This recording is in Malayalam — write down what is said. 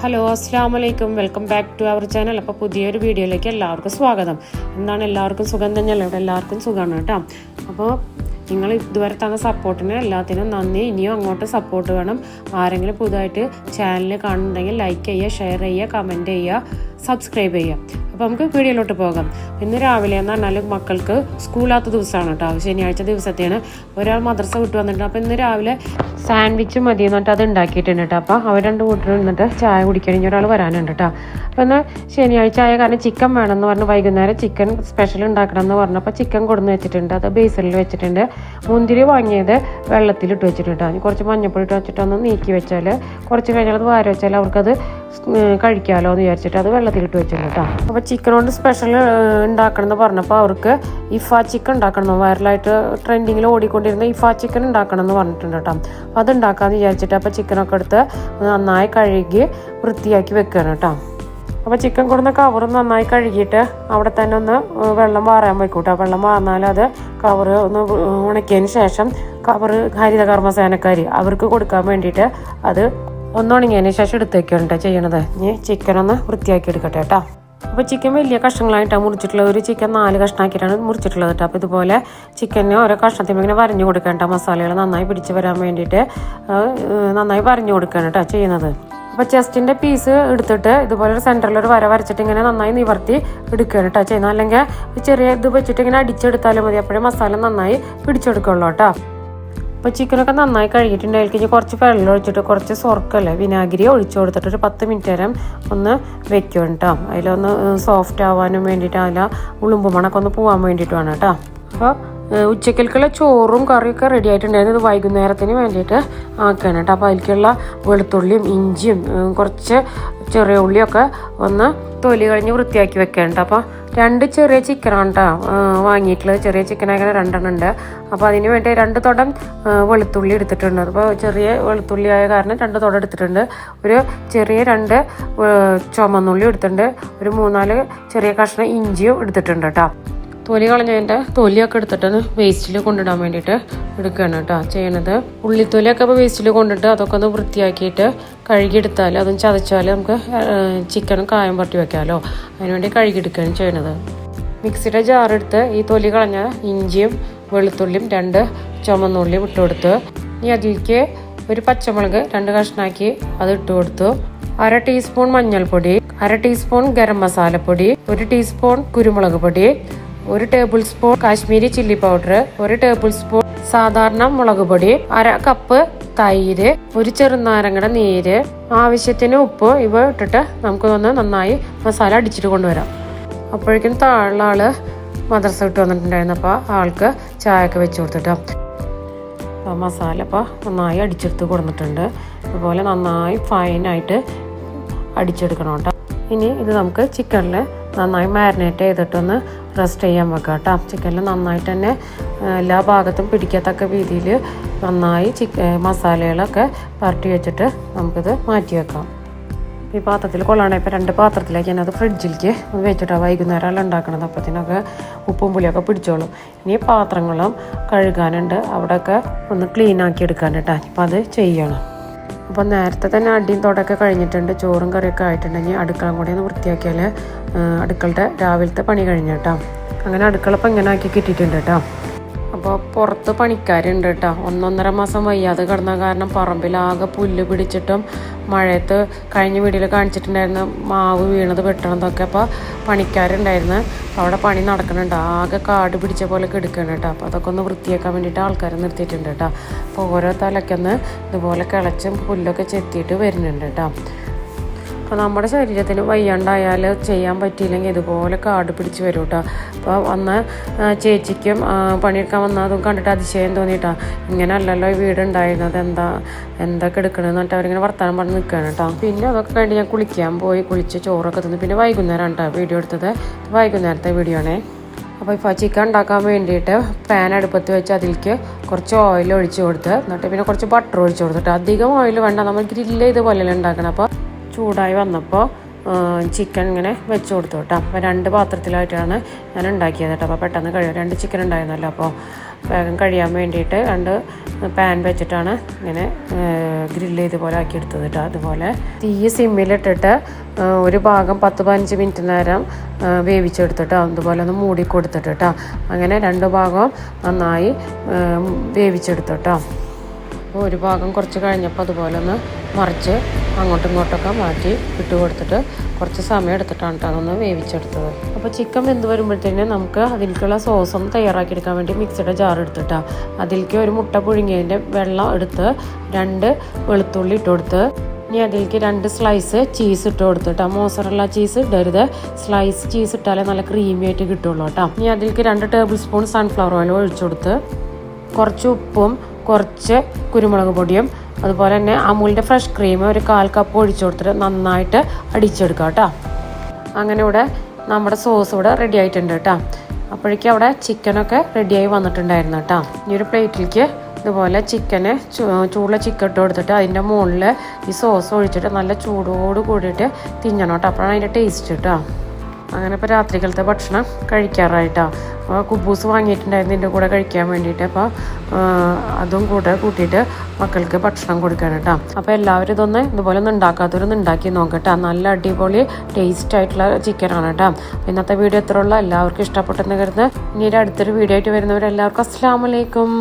ഹലോ അസ്സലാമു അലൈക്കും, welcome back to our channel. അപ്പോൾ പുതിയൊരു വീഡിയോയിലേക്ക് എല്ലാവർക്കും സ്വാഗതം. എന്താണ് എല്ലാവർക്കും സുഖം തന്നെയല്ലേ? ഇവിടെ എല്ലാവർക്കും സുഖമാണ് കേട്ടോ. അപ്പോൾ നിങ്ങൾ ഇതുവരെ തന്ന സപ്പോർട്ടിന് എല്ലാത്തിനും നന്ദി. ഇനിയും അങ്ങോട്ട് സപ്പോർട്ട് വേണം. ആരെങ്കിലും പുതുതായിട്ട് ചാനൽ കാണുന്നുണ്ടെങ്കിൽ ലൈക്ക് ചെയ്യുക, ഷെയർ ചെയ്യുക, കമൻറ്റ് ചെയ്യുക, സബ്സ്ക്രൈബ് ചെയ്യുക. അപ്പോൾ നമുക്ക് വീഡിയോയിലോട്ട് പോകാം. ഇന്ന് രാവിലെ എന്ന് പറഞ്ഞാൽ മക്കൾക്ക് സ്കൂളില്ലാത്ത ദിവസമാണ് കേട്ടോ. ശനിയാഴ്ച ദിവസത്തെയാണ്. ഒരാൾ മദ്രസ വിട്ട് വന്നിട്ടുണ്ട്. അപ്പോൾ ഇന്ന് രാവിലെ സാൻഡ്വിച്ച് മതി എന്നിട്ട് അത് ഉണ്ടാക്കിയിട്ടുണ്ട് കേട്ടോ. അപ്പോൾ അവർ രണ്ട് കൂട്ടർ നിന്നിട്ട് ചായ കുടിക്കണമെങ്കിൽ ഒരാൾ വരാനുണ്ട് കേട്ടോ. അപ്പോൾ ഇന്ന് ശനിയാഴ്ച ആയ കാരണം ചിക്കൻ വേണമെന്ന് പറഞ്ഞ് വൈകുന്നേരം ചിക്കൻ സ്പെഷ്യൽ ഉണ്ടാക്കണം എന്ന് പറഞ്ഞപ്പോൾ ചിക്കൻ കൊടുന്ന് വെച്ചിട്ടുണ്ട്. അത് ബേസിലിൽ വെച്ചിട്ടുണ്ട്. മുന്തിരി വാങ്ങിയത് വെള്ളത്തിലിട്ട് വെച്ചിട്ടുണ്ട് കേട്ടോ. കുറച്ച് മഞ്ഞപ്പൊടി ഇട്ട് വെച്ചിട്ടൊന്ന് നീക്കി വെച്ചാൽ കുറച്ച് കഴിഞ്ഞാൽ അത് വാര വെച്ചാൽ അവർക്കത് കഴിക്കാമല്ലോ എന്ന് വിചാരിച്ചിട്ട് അത് വെള്ളത്തിലിട്ട് വെച്ചിട്ടുണ്ട് കേട്ടോ. അപ്പോൾ ചിക്കൻ കൊണ്ട് സ്പെഷ്യൽ ഉണ്ടാക്കണം എന്ന് പറഞ്ഞപ്പോൾ അവർക്ക് ഇഫ ചിക്കൻ ഉണ്ടാക്കണം, വൈറലായിട്ട് ട്രെൻഡിങ്ങിൽ ഓടിക്കൊണ്ടിരുന്ന ഇഫ ചിക്കൻ ഉണ്ടാക്കണം എന്ന് പറഞ്ഞിട്ടുണ്ട് കേട്ടോ. അപ്പോൾ അത് ഉണ്ടാക്കാമെന്ന് വിചാരിച്ചിട്ട് അപ്പോൾ ചിക്കനൊക്കെ എടുത്ത് നന്നായി കഴുകി വൃത്തിയാക്കി വെക്കുകയാണ് കേട്ടോ. അപ്പോൾ ചിക്കൻ കൊടുന്ന കവർ നന്നായി കഴുകിയിട്ട് അവിടെ തന്നെ ഒന്ന് വെള്ളം വാറാൻ വെക്കൂട്ടോ. വെള്ളം വാർന്നാൽ അത് കവർ ഒന്ന് ഉണക്കിയതിന് ശേഷം കവർ ഹരിതകർമ്മസേനക്കാർ അവർക്ക് കൊടുക്കാൻ വേണ്ടിയിട്ട് അത് ഒന്നുണങ്ങിയതിന് ശേഷം എടുത്ത് വയ്ക്കുകയാണ് ചെയ്യണത്. ഇനി ചിക്കനൊന്ന് വൃത്തിയാക്കി എടുക്കട്ടെ കേട്ടോ. അപ്പോൾ ചിക്കൻ വലിയ കഷ്ണങ്ങളായിട്ടാണ് മുറിച്ചിട്ടുള്ളത്. ഒരു ചിക്കൻ 4 കഷ്ണമാക്കിയിട്ടാണ് മുറിച്ചിട്ടുള്ളത് കേട്ടോ. അപ്പോൾ ഇതുപോലെ ചിക്കന് ഓരോ കഷ്ണത്തിൽ ഇങ്ങനെ വരഞ്ഞു കൊടുക്കേണ്ട മസാലകൾ നന്നായി പിടിച്ച് വരാൻ വേണ്ടിയിട്ട് നന്നായി വരഞ്ഞു കൊടുക്കുകയാണ് കേട്ടോ ചെയ്യുന്നത്. അപ്പോൾ ചെസ്റ്റിൻ്റെ പീസ് എടുത്തിട്ട് ഇതുപോലെ ഒരു സെൻറ്ററിലൊരു വര വരച്ചിട്ട് ഇങ്ങനെ നന്നായി നിവർത്തി എടുക്കുകയാണ് കേട്ടോ ചെയ്യുന്നത്. അല്ലെങ്കിൽ ചെറിയ ഇത് വെച്ചിട്ട് ഇങ്ങനെ അടിച്ചെടുത്താലും മതി. അപ്പോഴേ മസാല നന്നായി പിടിച്ചെടുക്കുള്ളൂ കേട്ടോ. അപ്പോൾ ചിക്കനൊക്കെ നന്നായി കഴുകിയിട്ടുണ്ട്. അതിൽ കഴിഞ്ഞ് കുറച്ച് വെള്ളം ഒഴിച്ചിട്ട് കുറച്ച് സൊർക്കല്ലേ വിനാഗിരി ഒഴിച്ചു കൊടുത്തിട്ട് ഒരു 10 മിനിറ്റ് നേരം ഒന്ന് വെക്കും കേട്ടോ. അതിലൊന്ന് സോഫ്റ്റ് ആവാനും വേണ്ടിയിട്ട് അതിൽ ഉളുമ്പ് മണമൊക്കെ ഒന്ന് പോകാൻ വേണ്ടിയിട്ട് വേണം കേട്ടോ. അപ്പോൾ ഉച്ചക്കൽക്കുള്ള ചോറും കറിയൊക്കെ റെഡി ആയിട്ടുണ്ടായിരുന്നു. ഇത് വൈകുന്നേരത്തിന് വേണ്ടിയിട്ട് ആക്കുകയാണ് കേട്ടോ. അപ്പോൾ അതിലേക്കുള്ള വെളുത്തുള്ളിയും ഇഞ്ചിയും കുറച്ച് ചെറിയ ഉള്ളിയൊക്കെ ഒന്ന് തൊലി കഴിഞ്ഞ് വൃത്തിയാക്കി വെക്കുകയാണ് കേട്ടോ. അപ്പോൾ 2 ചെറിയ ചിക്കനാണ് കേട്ടോ വാങ്ങിയിട്ടുള്ളത്. ചെറിയ ചിക്കനായിങ്ങനെ 2 ഉണ്ട്. അപ്പോൾ അതിന് വേണ്ടി 2 തുടം വെളുത്തുള്ളി എടുത്തിട്ടുണ്ട്. അപ്പോൾ ചെറിയ വെളുത്തുള്ളി ആയ കാരണം 2 തുടം എടുത്തിട്ടുണ്ട്. ഒരു ചെറിയ 2 ചുമന്നുള്ളി എടുത്തിട്ടുണ്ട്. ഒരു 3-4 ചെറിയ കഷ്ണം ഇഞ്ചിയും എടുത്തിട്ടുണ്ട് കേട്ടോ. തൊലി കളഞ്ഞതിൻ്റെ തൊലിയൊക്കെ എടുത്തിട്ട് വേസ്റ്റിൽ കൊണ്ടിടാൻ വേണ്ടിയിട്ട് എടുക്കുകയാണ് കേട്ടോ ചെയ്യണത്. ഉള്ളിത്തൊലിയൊക്കെ ഇപ്പോൾ വേസ്റ്റിൽ കൊണ്ടിട്ട് അതൊക്കെ ഒന്ന് വൃത്തിയാക്കിയിട്ട് കഴുകിയെടുത്താൽ അതും ചതച്ചാൽ നമുക്ക് ചിക്കനും കായം പറ്റി വെക്കാമല്ലോ. അതിനുവേണ്ടി കഴുകിയെടുക്കുകയാണ് ചെയ്യണത്. മിക്സിയുടെ ജാറെടുത്ത് ഈ തൊലി കളഞ്ഞ ഇഞ്ചിയും വെളുത്തുള്ളിയും 2 ചുമന്നുള്ളിയും ഇട്ട് കൊടുത്ത് ഇനി അതിലേക്ക് ഒരു പച്ചമുളക് 2 കഷ്ണാക്കി അത് ഇട്ട് കൊടുത്തു. 1/2 ടീസ്പൂൺ മഞ്ഞൾപ്പൊടി, 1/2 ടീസ്പൂൺ ഗരം മസാലപ്പൊടി, 1 ടീസ്പൂൺ കുരുമുളക് പൊടി, 1 table spoon Kashmiri chilli powder, 1 table spoon സാധാരണ മുളക് പൊടി, 1/2 കപ്പ് തൈര്, 1 ചെറുനാരങ്ങയുടെ നീര്, ആവശ്യത്തിന് ഉപ്പ് ഇവ ഇട്ടിട്ട് നമുക്കൊന്ന് നന്നായി മസാല അടിച്ചിട്ട് കൊണ്ടുവരാം. അപ്പോഴേക്കും താഴെ ആള് മദ്രസ വിട്ട് വന്നിട്ടുണ്ടായിരുന്നു. അപ്പോൾ ആൾക്ക് ചായയൊക്കെ വെച്ച് കൊടുത്തിട്ടോ. അപ്പോൾ മസാല ഇപ്പോൾ നന്നായി അടിച്ചെടുത്ത് കൊടുത്തിട്ടുണ്ട്. അതുപോലെ നന്നായി ഫൈനായിട്ട് അടിച്ചെടുക്കണം കേട്ടോ. ഇനി ഇത് നമുക്ക് ചിക്കനിൽ നന്നായി മാരിനേറ്റ് ചെയ്തിട്ടൊന്ന് റെസ്റ്റ് ചെയ്യാൻ വെക്കാം കേട്ടോ. ചിക്കനിൽ നന്നായിട്ട് തന്നെ എല്ലാ ഭാഗത്തും പിടിക്കത്തക്ക രീതിയിൽ നന്നായി മസാലകളൊക്കെ പുരട്ടി വെച്ചിട്ട് നമുക്കിത് മാറ്റി വെക്കാം. ഈ പാത്രത്തിൽ കൊള്ളാണ്. ഇപ്പോൾ 2 പാത്രത്തിലേക്ക് ഞാനത് ഫ്രിഡ്ജിലേക്ക് വെച്ചിട്ടാണ് വൈകുന്നേരമല്ല ഉണ്ടാക്കണത്. അപ്പോഴത്തേനൊക്കെ ഉപ്പും പുളിയൊക്കെ പിടിച്ചോളും. ഇനി പാത്രങ്ങളും കഴുകാനുണ്ട്, അവിടെയൊക്കെ ഒന്ന് ക്ലീൻ ആക്കി എടുക്കാൻ കേട്ടോ. അപ്പോൾ അത് ചെയ്യണം. അപ്പോൾ നേരത്തെ തന്നെ അടിയും തോടൊക്കെ കഴിഞ്ഞിട്ടുണ്ട്. ചോറും കറിയൊക്കെ ആയിട്ടുണ്ടെങ്കിൽ അടുക്കള കൂടി ഒന്ന് വൃത്തിയാക്കിയാൽ അടുക്കളയുടെ രാവിലത്തെ പണി കഴിഞ്ഞു കേട്ടോ. അങ്ങനെ അടുക്കള ഇപ്പം ഇങ്ങനെ ആക്കി കിട്ടിയിട്ടുണ്ട് കേട്ടോ. അപ്പോൾ പുറത്ത് പണിക്കാരുണ്ട് കേട്ടോ. 1-1.5 മാസം വയ്യാതെ കിടന്ന കാരണം പറമ്പിലാകെ പുല്ല് പിടിച്ചിട്ടും മഴയത്ത് കഴിഞ്ഞ വീഡിയോയിൽ കാണിച്ചിട്ടുണ്ടായിരുന്നു മാവ് വീണത് വെട്ടണതൊക്കെ. അപ്പോൾ പണിക്കാരുണ്ടായിരുന്നു. അവിടെ പണി നടക്കുന്നുണ്ട്. ആകെ കാട് പിടിച്ച പോലെ കിടക്കണം കേട്ടോ. അപ്പോൾ അതൊക്കെ ഒന്ന് വൃത്തിയാക്കാൻ വേണ്ടിയിട്ട് ആൾക്കാരെ നിർത്തിയിട്ടുണ്ട് കേട്ടോ. അപ്പോൾ ഓരോ തലക്കൊന്ന് ഇതുപോലെ കിളച്ചും പുല്ലൊക്കെ ചെത്തിയിട്ട് വരുന്നുണ്ട് കേട്ടോ. അപ്പോൾ നമ്മുടെ ശരീരത്തിന് വയ്യാണ്ടായാൽ ചെയ്യാൻ പറ്റിയില്ലെങ്കിൽ ഇതുപോലെ കാട് പിടിച്ച് വരും കേട്ടോ. അപ്പോൾ വന്ന ചേച്ചിക്കും പണിയെടുക്കാൻ വന്നതും കണ്ടിട്ട് അതിശയം തോന്നിയിട്ടാ. ഇങ്ങനെ അല്ലല്ലോ ഈ വീടുണ്ടായിരുന്നത്, എന്തൊക്കെ എടുക്കണമെന്ന് പറഞ്ഞിട്ട് അവരിങ്ങനെ വർത്താനം പറഞ്ഞ് നിൽക്കുകയാണ് കേട്ടോ. പിന്നെ അതൊക്കെ കഴിഞ്ഞ് ഞാൻ കുളിക്കാൻ പോയി, കുളിച്ച് ചോറൊക്കെ തിന്നു. പിന്നെ വൈകുന്നേരമാണ് കേട്ടോ വീഡിയോ എടുത്തത്. വൈകുന്നേരത്തെ വീഡിയോ ആണേ. അപ്പോൾ ഇപ്പോൾ ചിക്കൻ ഉണ്ടാക്കാൻ വേണ്ടിയിട്ട് പാൻ അടുപ്പത്ത് വെച്ച് അതിലേക്ക് കുറച്ച് ഓയിൽ ഒഴിച്ച് കൊടുത്ത് എന്നിട്ട് പിന്നെ കുറച്ച് ബട്ടർ ഒഴിച്ച് കൊടുത്തിട്ട് അധികം ഓയിൽ വേണ്ട, നമ്മൾ ഗ്രില്ല് ചെയ്ത് പോലെയല്ല ഉണ്ടാക്കണം. അപ്പോൾ ചൂടായി വന്നപ്പോൾ ചിക്കൻ ഇങ്ങനെ വെച്ച് കൊടുത്തു കേട്ടോ. അപ്പോൾ 2 പാത്രത്തിലായിട്ടാണ് ഞാൻ ഉണ്ടാക്കിയത് കേട്ടോ. അപ്പോൾ പെട്ടെന്ന് കഴിയും. 2 ചിക്കൻ ഉണ്ടായിരുന്നല്ലോ, അപ്പോൾ വേഗം കഴിയാൻ വേണ്ടിയിട്ട് 2 പാൻ വെച്ചിട്ടാണ് ഇങ്ങനെ ഗ്രില്ല് ചെയ്ത് പോലെ ആക്കിയെടുത്തത് കേട്ടോ. അതുപോലെ തീ സിമ്മിലിട്ടിട്ട് ഒരു ഭാഗം 10-15 മിനിറ്റ് നേരം വേവിച്ചെടുത്തിട്ടോ. അതുപോലെ ഒന്ന് മൂടി കൊടുത്തിട്ട് കേട്ടോ. അങ്ങനെ 2 ഭാഗവും നന്നായി വേവിച്ചെടുത്തു കേട്ടോ. അപ്പോൾ ഒരു ഭാഗം കുറച്ച് കഴിഞ്ഞപ്പോൾ അതുപോലെ ഒന്ന് മറിച്ച് അങ്ങോട്ടും ഇങ്ങോട്ടൊക്കെ മാറ്റി ഇട്ട് കൊടുത്തിട്ട് കുറച്ച് സമയം എടുത്തിട്ടാണ് കേട്ടോ അതൊന്ന് വേവിച്ചെടുത്തത്. അപ്പോൾ ചിക്കൻ വെന്ത് വരുമ്പോഴത്തേന് നമുക്ക് അതിലേക്കുള്ള സോസ് ഒന്ന് തയ്യാറാക്കിയെടുക്കാൻ വേണ്ടി മിക്സിയുടെ ജാർ എടുത്തിട്ടാണ് അതിലേക്ക് ഒരു മുട്ട പുഴുങ്ങിയതിൻ്റെ വെള്ളം എടുത്ത് 2 വെളുത്തുള്ളി ഇട്ട് കൊടുത്ത് ഇനി അതിലേക്ക് 2 സ്ലൈസ് ചീസ് ഇട്ട് കൊടുത്തിട്ട് മോസറല്ല ചീസ് ഇടരുത്, സ്ലൈസ് ചീസ് ഇട്ടാലേ നല്ല ക്രീമി ആയിട്ട് കിട്ടുള്ളൂ കേട്ടോ. ഇനി അതിലേക്ക് 2 ടേബിൾ സ്പൂൺ സൺഫ്ലവർ ഓയിൽ ഒഴിച്ചു കൊടുത്ത് കുറച്ച് ഉപ്പും കുറച്ച് കുരുമുളക് പൊടിയും അതുപോലെ തന്നെ അമൂലിൻ്റെ ഫ്രഷ് ക്രീം ഒരു 1/4 കപ്പ് ഒഴിച്ചു കൊടുത്തിട്ട് നന്നായിട്ട് അടിച്ചെടുക്കാം കേട്ടോ. അങ്ങനെ ഇവിടെ നമ്മുടെ സോസ് ഇവിടെ റെഡി ആയിട്ടുണ്ട് കേട്ടോ. അപ്പോഴേക്കും അവിടെ ചിക്കനൊക്കെ റെഡിയായി വന്നിട്ടുണ്ടായിരുന്നു കേട്ടോ. ഈ ഒരു പ്ലേറ്റിലേക്ക് ഇതുപോലെ ചിക്കന് ചൂടുള്ള ചിക്കൻ ഇട്ട് കൊടുത്തിട്ട് അതിൻ്റെ മുകളിൽ ഈ സോസ് ഒഴിച്ചിട്ട് നല്ല ചൂടോട് കൂടിയിട്ട് തിന്നണം കേട്ടോ. അപ്പോഴാണ് അതിൻ്റെ ടേസ്റ്റ് കേട്ടോ. അങ്ങനെ ഇപ്പോൾ രാത്രികാലത്തെ ഭക്ഷണം കഴിക്കാറായിട്ടാണ്. അപ്പോൾ കുബൂസ് വാങ്ങിയിട്ടുണ്ടായിരുന്നു ഇതിൻ്റെ കൂടെ കഴിക്കാൻ വേണ്ടിയിട്ട്. അപ്പോൾ അതും കൂടെ കൂട്ടിയിട്ട് മക്കൾക്ക് ഭക്ഷണം കൊടുക്കണം കേട്ടോ. അപ്പോൾ എല്ലാവരും ഇതുപോലെ ഒന്നും ഉണ്ടാക്കാത്തവരൊന്നും ഉണ്ടാക്കി നോക്കട്ടോ. നല്ല അടിപൊളി ടേസ്റ്റ് ആയിട്ടുള്ള ചിക്കനാണ് കേട്ടോ. ഇന്നത്തെ വീഡിയോ എത്ര ഉള്ള എല്ലാവർക്കും ഇഷ്ടപ്പെട്ടെന്ന് കരുതുന്നു. ഇനി അടുത്തൊരു വീഡിയോ ആയിട്ട് വരുന്നവരെല്ലാവർക്കും അസ്സലാമു അലൈക്കും.